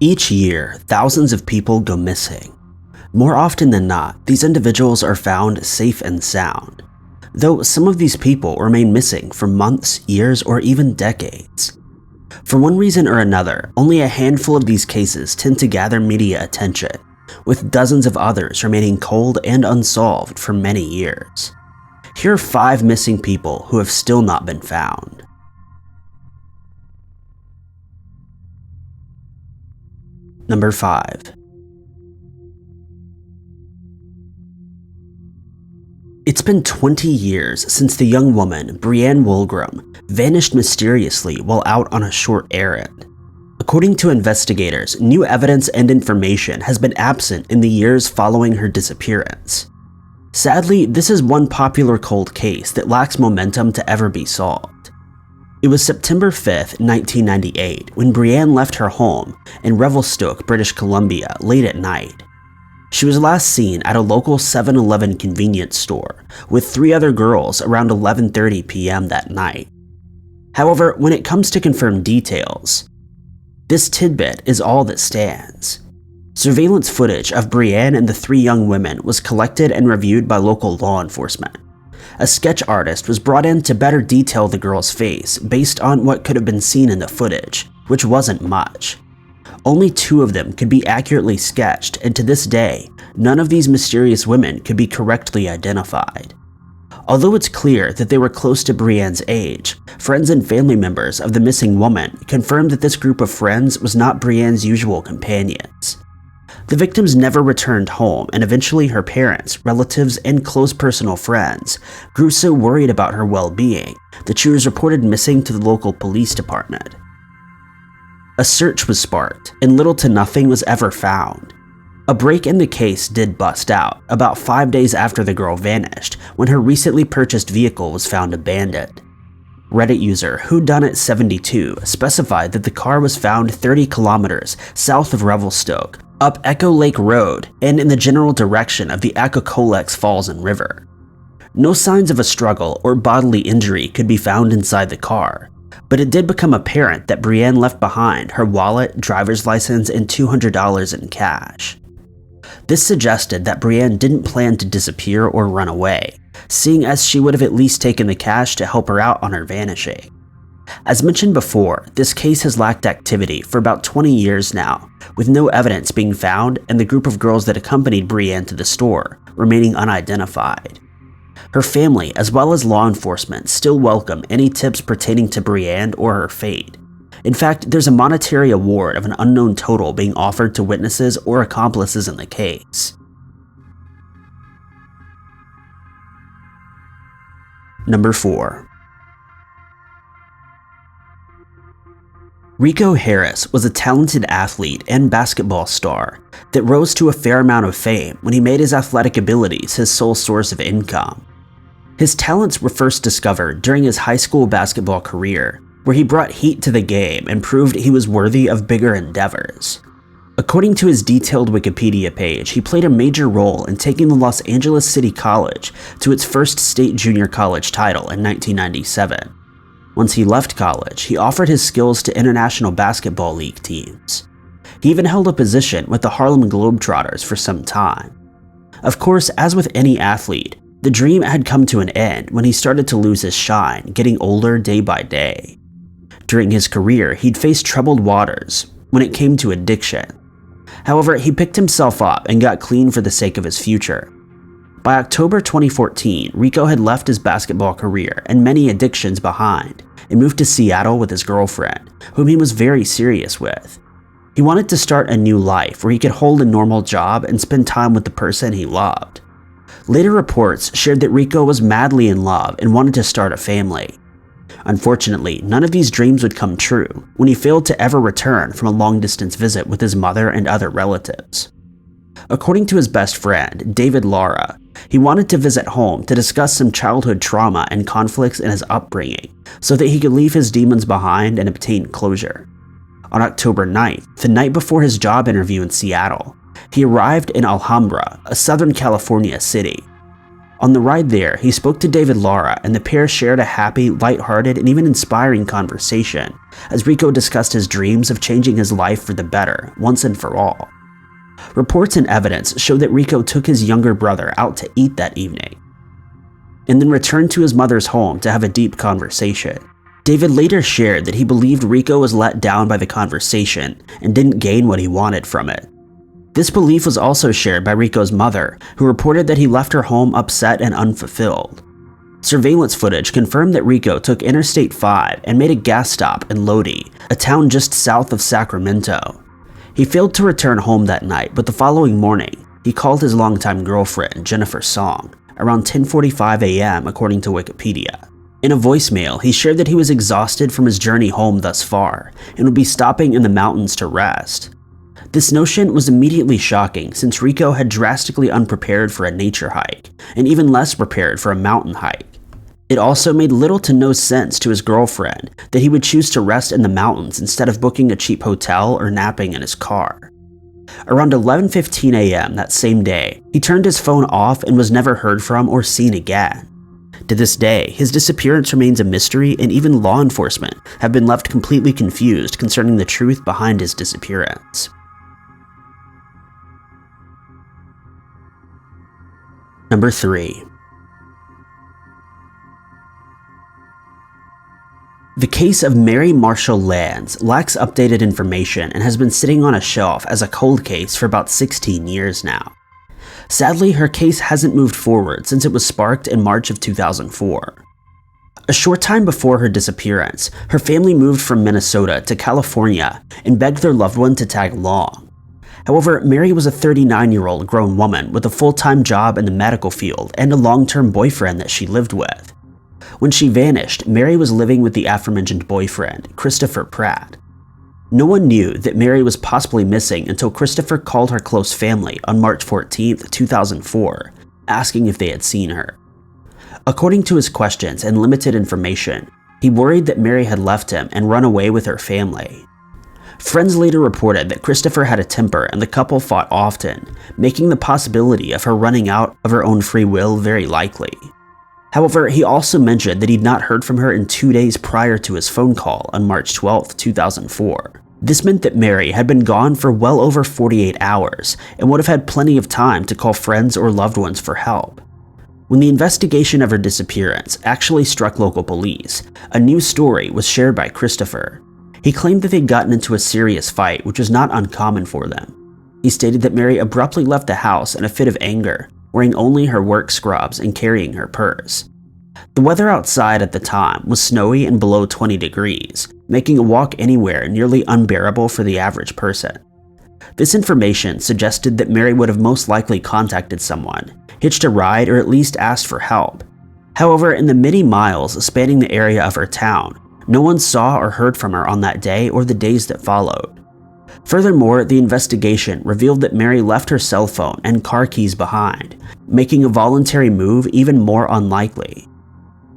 Each year, thousands of people go missing. More often than not, these individuals are found safe and sound, though some of these people remain missing for months, years, or even decades. For one reason or another, only a handful of these cases tend to gather media attention, with dozens of others remaining cold and unsolved for many years. Here are 5 missing people who have still not been found. Number 5. It's been 20 years since the young woman, Brienne Wolgram, vanished mysteriously while out on a short errand. According to investigators, new evidence and information has been absent in the years following her disappearance. Sadly, this is one popular cold case that lacks momentum to ever be solved. It was September 5, 1998, when Brienne left her home in Revelstoke, British Columbia, late at night. She was last seen at a local 7-Eleven convenience store with 3 other girls around 11:30 p.m. that night. However, when it comes to confirmed details, this tidbit is all that stands. Surveillance footage of Brienne and the 3 young women was collected and reviewed by local law enforcement. A sketch artist was brought in to better detail the girl's face based on what could have been seen in the footage, which wasn't much. Only 2 of them could be accurately sketched, and to this day, none of these mysterious women could be correctly identified. Although it's clear that they were close to Brienne's age, friends and family members of the missing woman confirmed that this group of friends was not Brienne's usual companions. The victims never returned home, and eventually her parents, relatives, and close personal friends grew so worried about her well-being that she was reported missing to the local police department. A search was sparked, and little to nothing was ever found. A break in the case did bust out about 5 days after the girl vanished, when her recently purchased vehicle was found abandoned. Reddit user WhoDoneIt72 specified that the car was found 30 kilometers south of Revelstoke, up Echo Lake Road, and in the general direction of the Acocolex Falls and River. No signs of a struggle or bodily injury could be found inside the car, but it did become apparent that Brienne left behind her wallet, driver's license, and $200 in cash. This suggested that Brienne didn't plan to disappear or run away, seeing as she would have at least taken the cash to help her out on her vanishing. As mentioned before, this case has lacked activity for about 20 years now, with no evidence being found and the group of girls that accompanied Brienne to the store remaining unidentified. Her family, as well as law enforcement, still welcome any tips pertaining to Brienne or her fate. In fact, there's a monetary award of an unknown total being offered to witnesses or accomplices in the case. Number 4. Rico Harris was a talented athlete and basketball star that rose to a fair amount of fame when he made his athletic abilities his sole source of income. His talents were first discovered during his high school basketball career, where he brought heat to the game and proved he was worthy of bigger endeavors. According to his detailed Wikipedia page, he played a major role in taking the Los Angeles City College to its first state junior college title in 1997. Once he left college, he offered his skills to International Basketball League teams. He even held a position with the Harlem Globetrotters for some time. Of course, as with any athlete, the dream had come to an end when he started to lose his shine, getting older day by day. During his career, he'd faced troubled waters when it came to addiction. However, he picked himself up and got clean for the sake of his future. By October 2014, Rico had left his basketball career and many addictions behind and moved to Seattle with his girlfriend, whom he was very serious with. He wanted to start a new life where he could hold a normal job and spend time with the person he loved. Later reports shared that Rico was madly in love and wanted to start a family. Unfortunately, none of these dreams would come true when he failed to ever return from a long-distance visit with his mother and other relatives. According to his best friend, David Lara, he wanted to visit home to discuss some childhood trauma and conflicts in his upbringing so that he could leave his demons behind and obtain closure. On October 9th, the night before his job interview in Seattle, he arrived in Alhambra, a Southern California city. On the ride there, he spoke to David Lara, and the pair shared a happy, lighthearted, and even inspiring conversation as Rico discussed his dreams of changing his life for the better, once and for all. Reports and evidence show that Rico took his younger brother out to eat that evening, and then returned to his mother's home to have a deep conversation. David later shared that he believed Rico was let down by the conversation and didn't gain what he wanted from it. This belief was also shared by Rico's mother, who reported that he left her home upset and unfulfilled. Surveillance footage confirmed that Rico took Interstate 5 and made a gas stop in Lodi, a town just south of Sacramento. He failed to return home that night, but the following morning, he called his longtime girlfriend, Jennifer Song, around 10:45 a.m. according to Wikipedia. In a voicemail, he shared that he was exhausted from his journey home thus far and would be stopping in the mountains to rest. This notion was immediately shocking since Rico had drastically unprepared for a nature hike, and even less prepared for a mountain hike. It also made little to no sense to his girlfriend that he would choose to rest in the mountains instead of booking a cheap hotel or napping in his car. Around 11:15 a.m. that same day, he turned his phone off and was never heard from or seen again. To this day, his disappearance remains a mystery, and even law enforcement have been left completely confused concerning the truth behind his disappearance. Number 3. The case of Mary Marshall Lands lacks updated information and has been sitting on a shelf as a cold case for about 16 years now. Sadly, her case hasn't moved forward since it was sparked in March of 2004. A short time before her disappearance, her family moved from Minnesota to California and begged their loved one to tag along. However, Mary was a 39-year-old grown woman with a full-time job in the medical field and a long-term boyfriend that she lived with. When she vanished, Mary was living with the aforementioned boyfriend, Christopher Pratt. No one knew that Mary was possibly missing until Christopher called her close family on March 14, 2004, asking if they had seen her. According to his questions and limited information, he worried that Mary had left him and run away with her family. Friends later reported that Christopher had a temper and the couple fought often, making the possibility of her running out of her own free will very likely. However, he also mentioned that he'd not heard from her in 2 days prior to his phone call on March 12, 2004. This meant that Mary had been gone for well over 48 hours and would have had plenty of time to call friends or loved ones for help. When the investigation of her disappearance actually struck local police, a new story was shared by Christopher. He claimed that they'd gotten into a serious fight, which was not uncommon for them. He stated that Mary abruptly left the house in a fit of anger, wearing only her work scrubs and carrying her purse. The weather outside at the time was snowy and below 20 degrees, making a walk anywhere nearly unbearable for the average person. This information suggested that Mary would have most likely contacted someone, hitched a ride, or at least asked for help. However, in the many miles spanning the area of her town, no one saw or heard from her on that day or the days that followed. Furthermore, the investigation revealed that Mary left her cell phone and car keys behind, making a voluntary move even more unlikely.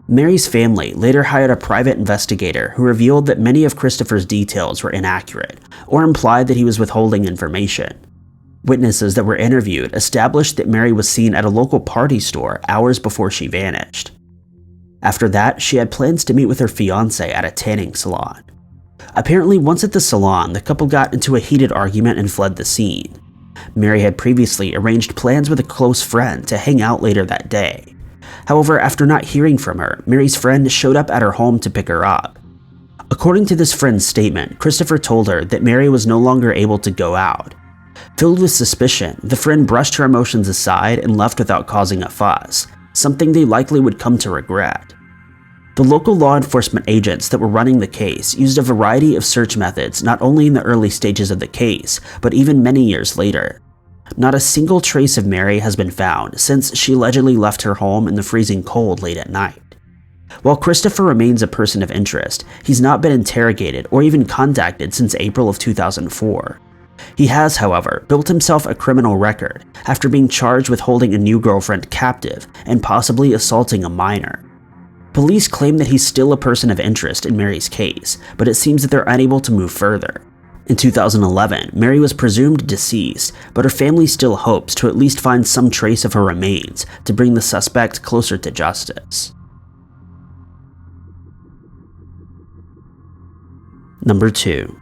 Mary's family later hired a private investigator who revealed that many of Christopher's details were inaccurate or implied that he was withholding information. Witnesses that were interviewed established that Mary was seen at a local party store hours before she vanished. After that, she had plans to meet with her fiancé at a tanning salon. Apparently, once at the salon, the couple got into a heated argument and fled the scene. Mary had previously arranged plans with a close friend to hang out later that day. However, after not hearing from her, Mary's friend showed up at her home to pick her up. According to this friend's statement, Christopher told her that Mary was no longer able to go out. Filled with suspicion, the friend brushed her emotions aside and left without causing a fuss, something they likely would come to regret. The local law enforcement agents that were running the case used a variety of search methods not only in the early stages of the case, but even many years later. Not a single trace of Mary has been found since she allegedly left her home in the freezing cold late at night. While Christopher remains a person of interest, he's not been interrogated or even contacted since April of 2004. He has, however, built himself a criminal record after being charged with holding a new girlfriend captive and possibly assaulting a minor. Police claim that he's still a person of interest in Mary's case, but it seems that they're unable to move further. In 2011, Mary was presumed deceased, but her family still hopes to at least find some trace of her remains to bring the suspect closer to justice. Number 2.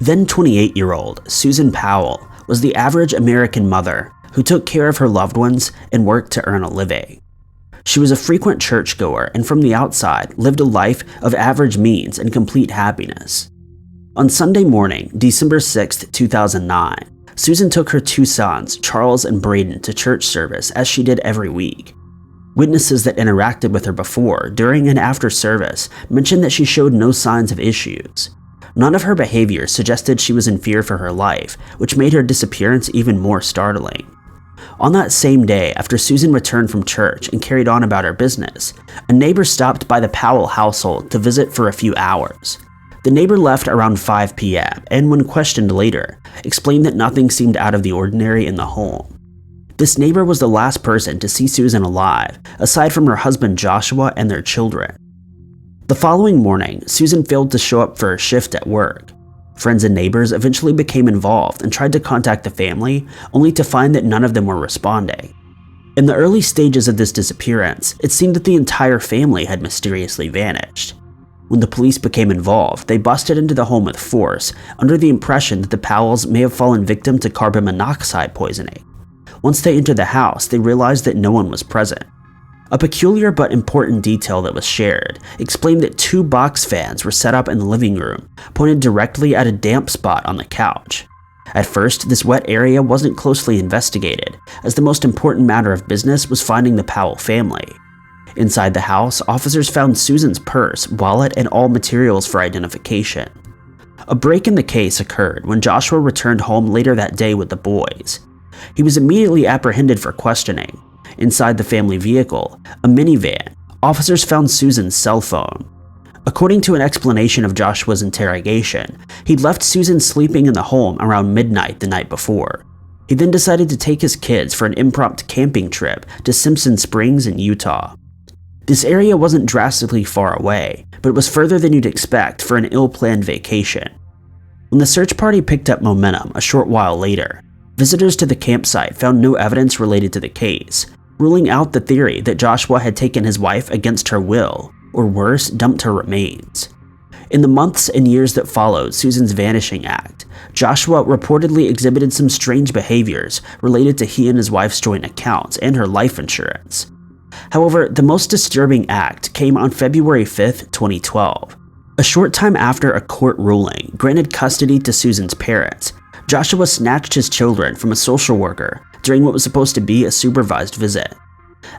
Then 28-year-old Susan Powell was the average American mother who took care of her loved ones and worked to earn a living. She was a frequent churchgoer and from the outside lived a life of average means and complete happiness. On Sunday morning, December 6, 2009, Susan took her 2 sons, Charles and Braden, to church service as she did every week. Witnesses that interacted with her before, during, and after service mentioned that she showed no signs of issues. None of her behavior suggested she was in fear for her life, which made her disappearance even more startling. On that same day, after Susan returned from church and carried on about her business, a neighbor stopped by the Powell household to visit for a few hours. The neighbor left around 5 p.m. and, when questioned later, explained that nothing seemed out of the ordinary in the home. This neighbor was the last person to see Susan alive, aside from her husband Joshua and their children. The following morning, Susan failed to show up for her shift at work. Friends and neighbors eventually became involved and tried to contact the family, only to find that none of them were responding. In the early stages of this disappearance, it seemed that the entire family had mysteriously vanished. When the police became involved, they busted into the home with force, under the impression that the Powells may have fallen victim to carbon monoxide poisoning. Once they entered the house, they realized that no one was present. A peculiar but important detail that was shared explained that 2 box fans were set up in the living room, pointed directly at a damp spot on the couch. At first, this wet area wasn't closely investigated, as the most important matter of business was finding the Powell family. Inside the house, officers found Susan's purse, wallet, and all materials for identification. A break in the case occurred when Joshua returned home later that day with the boys. He was immediately apprehended for questioning. Inside the family vehicle, a minivan, officers found Susan's cell phone. According to an explanation of Joshua's interrogation, he'd left Susan sleeping in the home around midnight the night before. He then decided to take his kids for an impromptu camping trip to Simpson Springs in Utah. This area wasn't drastically far away, but it was further than you'd expect for an ill-planned vacation. When the search party picked up momentum a short while later, visitors to the campsite found no evidence related to the case, ruling out the theory that Joshua had taken his wife against her will, or worse, dumped her remains. In the months and years that followed Susan's vanishing act, Joshua reportedly exhibited some strange behaviors related to he and his wife's joint accounts and her life insurance. However, the most disturbing act came on February 5, 2012. A short time after a court ruling granted custody to Susan's parents, Joshua snatched his children from a social worker during what was supposed to be a supervised visit.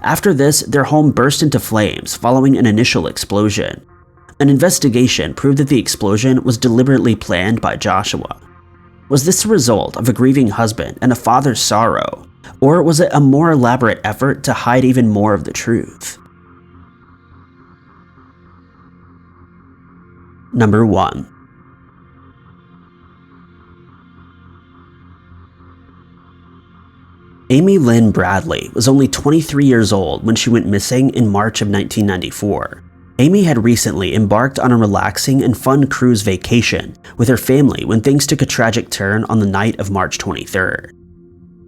After this, their home burst into flames following an initial explosion. An investigation proved that the explosion was deliberately planned by Joshua. Was this the result of a grieving husband and a father's sorrow, or was it a more elaborate effort to hide even more of the truth? Number 1. Amylynn Bradley was only 23 years old when she went missing in March of 1994. Amy had recently embarked on a relaxing and fun cruise vacation with her family when things took a tragic turn on the night of March 23rd.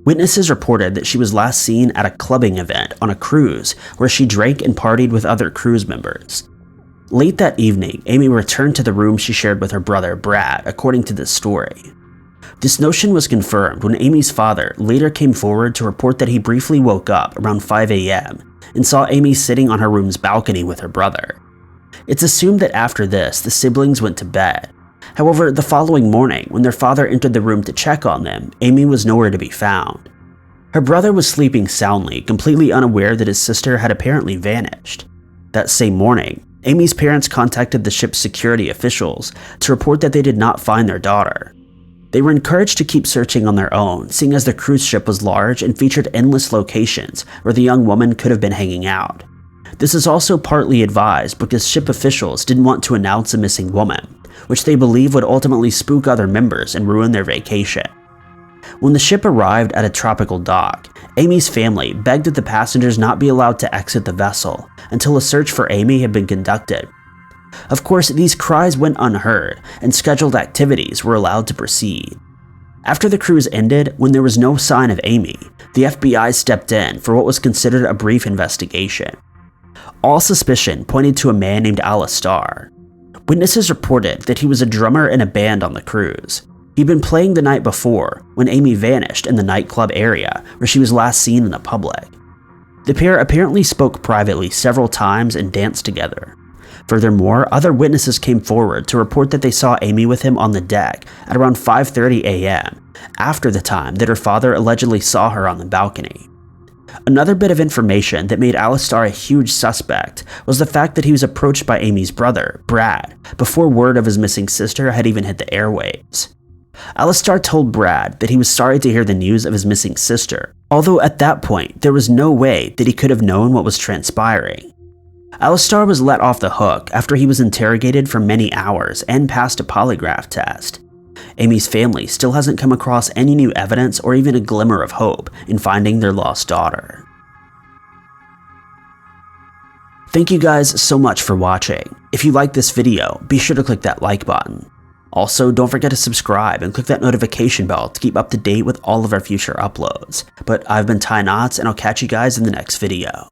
Witnesses reported that she was last seen at a clubbing event on a cruise where she drank and partied with other cruise members. Late that evening, Amy returned to the room she shared with her brother Brad, according to this story. This notion was confirmed when Amy's father later came forward to report that he briefly woke up around 5 a.m. and saw Amy sitting on her room's balcony with her brother. It's assumed that after this, the siblings went to bed. However, the following morning, when their father entered the room to check on them, Amy was nowhere to be found. Her brother was sleeping soundly, completely unaware that his sister had apparently vanished. That same morning, Amy's parents contacted the ship's security officials to report that they did not find their daughter. They were encouraged to keep searching on their own, seeing as the cruise ship was large and featured endless locations where the young woman could have been hanging out. This is also partly advised because ship officials didn't want to announce a missing woman, which they believe would ultimately spook other members and ruin their vacation. When the ship arrived at a tropical dock, Amy's family begged that the passengers not be allowed to exit the vessel until a search for Amy had been conducted. Of course, these cries went unheard, and scheduled activities were allowed to proceed. After the cruise ended, when there was no sign of Amy, the FBI stepped in for what was considered a brief investigation. All suspicion pointed to a man named Alistar. Witnesses reported that he was a drummer in a band on the cruise. He'd been playing the night before, when Amy vanished in the nightclub area where she was last seen in the public. The pair apparently spoke privately several times and danced together. Furthermore, other witnesses came forward to report that they saw Amy with him on the deck at around 5:30 a.m., after the time that her father allegedly saw her on the balcony. Another bit of information that made Alistar a huge suspect was the fact that he was approached by Amy's brother, Brad, before word of his missing sister had even hit the airwaves. Alistar told Brad that he was sorry to hear the news of his missing sister, although at that point there was no way that he could have known what was transpiring. Alistar was let off the hook after he was interrogated for many hours and passed a polygraph test. Amy's family still hasn't come across any new evidence or even a glimmer of hope in finding their lost daughter. Thank you guys so much for watching. If you liked this video, be sure to click that like button. Also, don't forget to subscribe and click that notification bell to keep up to date with all of our future uploads. But I've been Ty Knotts, and I'll catch you guys in the next video.